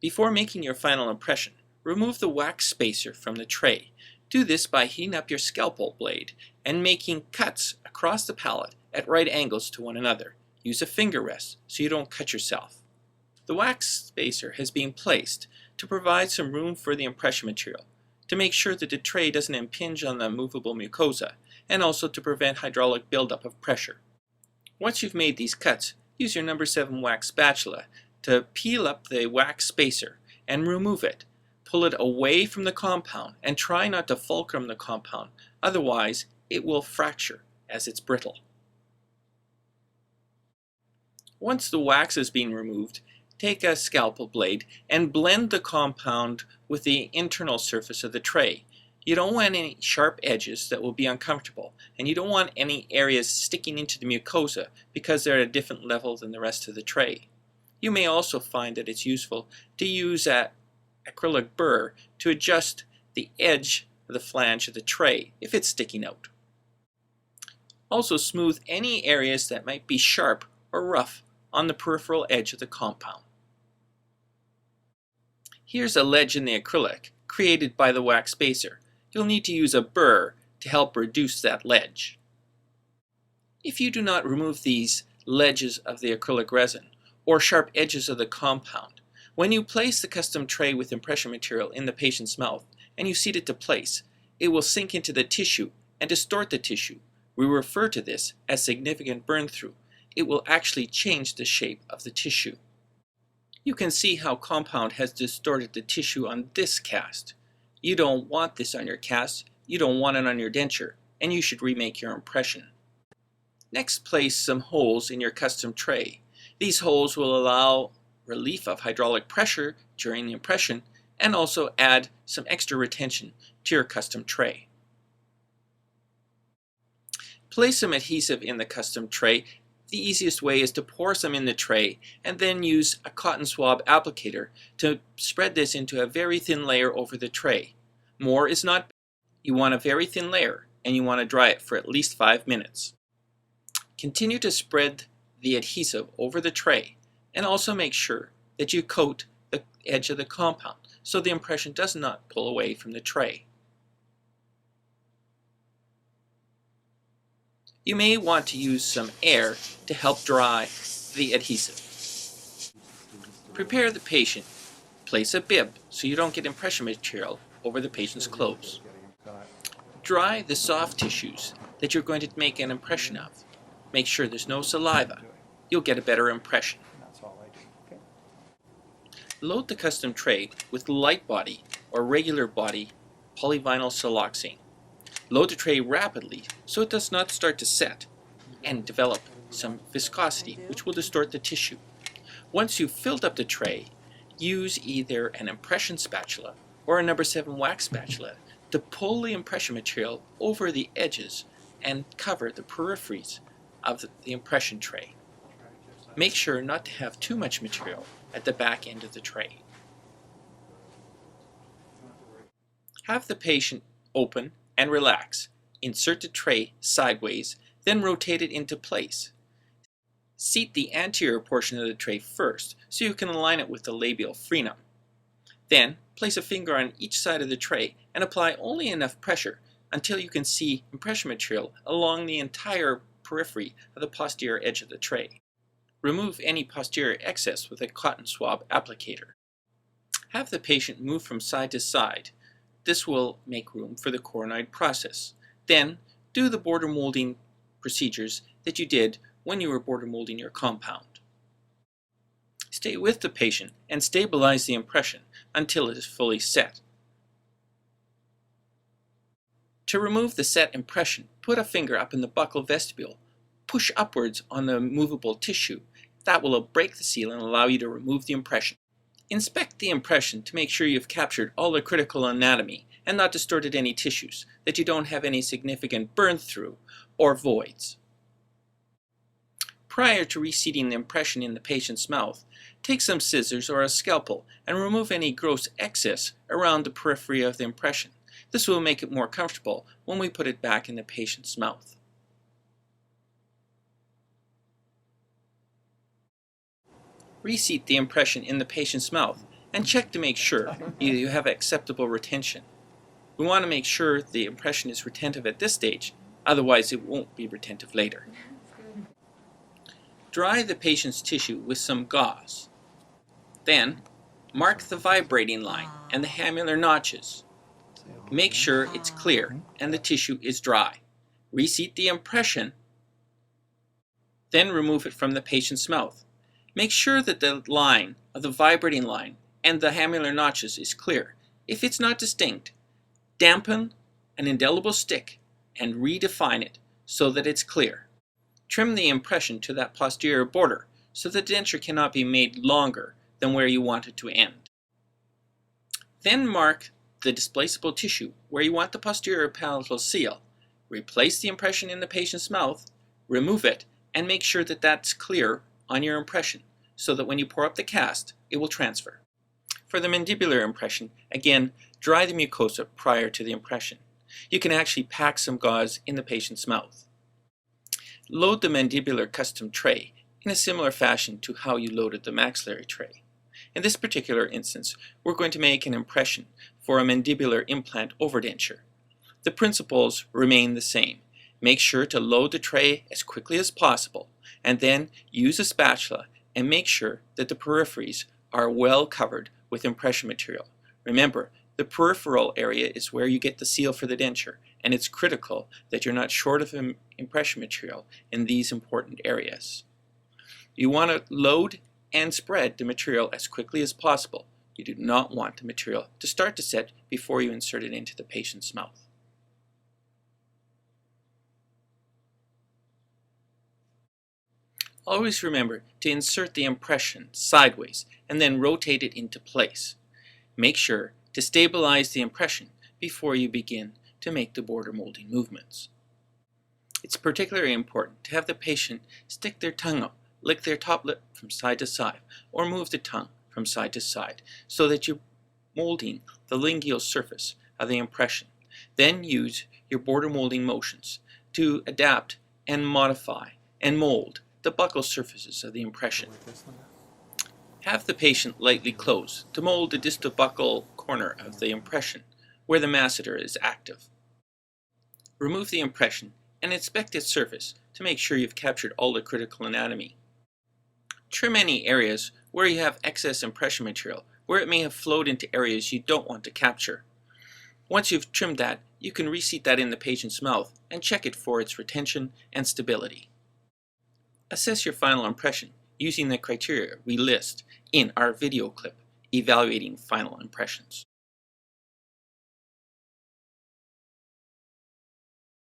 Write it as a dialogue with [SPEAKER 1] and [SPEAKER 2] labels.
[SPEAKER 1] Before making your final impression, remove the wax spacer from the tray. Do this by heating up your scalpel blade and making cuts across the palette at right angles to one another. Use a finger rest so you don't cut yourself. The wax spacer has been placed to provide some room for the impression material, to make sure that the tray doesn't impinge on the movable mucosa, and also to prevent hydraulic buildup of pressure. Once you've made these cuts, use your number 7 wax spatula to peel up the wax spacer and remove it. Pull it away from the compound and try not to fulcrum the compound, otherwise it will fracture as it's brittle. Once the wax has been removed, take a scalpel blade and blend the compound with the internal surface of the tray. You don't want any sharp edges that will be uncomfortable, and you don't want any areas sticking into the mucosa because they're at a different level than the rest of the tray. You may also find that it's useful to use an acrylic burr to adjust the edge of the flange of the tray if it's sticking out. Also smooth any areas that might be sharp or rough on the peripheral edge of the compound. Here's a ledge in the acrylic created by the wax spacer. You'll need to use a burr to help reduce that ledge. If you do not remove these ledges of the acrylic resin or sharp edges of the compound, when you place the custom tray with impression material in the patient's mouth and you seat it to place, it will sink into the tissue and distort the tissue. We refer to this as significant burn-through. It will actually change the shape of the tissue. You can see how compound has distorted the tissue on this cast. You don't want this on your cast, you don't want it on your denture, and you should remake your impression. Next, place some holes in your custom tray. These holes will allow relief of hydraulic pressure during the impression and also add some extra retention to your custom tray. Place some adhesive in the custom tray. The easiest way is to pour some in the tray and then use a cotton swab applicator to spread this into a very thin layer over the tray. More is not better. You want a very thin layer and you want to dry it for at least 5 minutes. Continue to spread the adhesive over the tray and also make sure that you coat the edge of the compound so the impression does not pull away from the tray. You may want to use some air to help dry the adhesive. Prepare the patient. Place a bib so you don't get impression material over the patient's clothes. Dry the soft tissues that you're going to make an impression of. Make sure there's no saliva. You'll get a better impression. Load the custom tray with light body or regular body polyvinyl siloxane. Load the tray rapidly so it does not start to set and develop some viscosity which will distort the tissue. Once you've filled up the tray, use either an impression spatula or a number 7 wax spatula to pull the impression material over the edges and cover the peripheries of the impression tray. Make sure not to have too much material at the back end of the tray. Have the patient open and relax. Insert the tray sideways, then rotate it into place. Seat the anterior portion of the tray first so you can align it with the labial frenum. Then place a finger on each side of the tray and apply only enough pressure until you can see impression material along the entire periphery of the posterior edge of the tray. Remove any posterior excess with a cotton swab applicator. Have the patient move from side to side. This will make room for the coronoid process. Then, do the border molding procedures that you did when you were border molding your compound. Stay with the patient and stabilize the impression until it is fully set. To remove the set impression, put a finger up in the buccal vestibule. Push upwards on the movable tissue. That will break the seal and allow you to remove the impression. Inspect the impression to make sure you've captured all the critical anatomy and not distorted any tissues, that you don't have any significant burn-through or voids. Prior to reseating the impression in the patient's mouth, take some scissors or a scalpel and remove any gross excess around the periphery of the impression. This will make it more comfortable when we put it back in the patient's mouth. Reseat the impression in the patient's mouth and check to make sure you have acceptable retention. We want to make sure the impression is retentive at this stage, otherwise it won't be retentive later. Dry the patient's tissue with some gauze. Then, mark the vibrating line and the hamular notches. Make sure it's clear and the tissue is dry. Reseat the impression, then remove it from the patient's mouth. Make sure that the line of the vibrating line and the hamular notches is clear. If it's not distinct, dampen an indelible stick and redefine it so that it's clear. Trim the impression to that posterior border so the denture cannot be made longer than where you want it to end. Then mark the displaceable tissue where you want the posterior palatal seal. Replace the impression in the patient's mouth, remove it, and make sure that that's clear on your impression so that when you pour up the cast, it will transfer. For the mandibular impression, again, dry the mucosa prior to the impression. You can actually pack some gauze in the patient's mouth. Load the mandibular custom tray in a similar fashion to how you loaded the maxillary tray. In this particular instance, we're going to make an impression for a mandibular implant overdenture. The principles remain the same. Make sure to load the tray as quickly as possible, and then use a spatula and make sure that the peripheries are well covered with impression material. Remember, the peripheral area is where you get the seal for the denture, and it's critical that you're not short of impression material in these important areas. You want to load and spread the material as quickly as possible. You do not want the material to start to set before you insert it into the patient's mouth. Always remember to insert the impression sideways and then rotate it into place. Make sure to stabilize the impression before you begin to make the border molding movements. It's particularly important to have the patient stick their tongue out, lick their top lip from side to side, or move the tongue from side to side so that you're molding the lingual surface of the impression. Then use your border molding motions to adapt and modify and mold the buccal surfaces of the impression. Have the patient lightly close to mold the distal buccal corner of the impression where the masseter is active. Remove the impression and inspect its surface to make sure you've captured all the critical anatomy. Trim any areas where you have excess impression material, where it may have flowed into areas you don't want to capture. Once you've trimmed that, you can reseat that in the patient's mouth and check it for its retention and stability. Assess your final impression using the criteria we list in our video clip, Evaluating Final Impressions.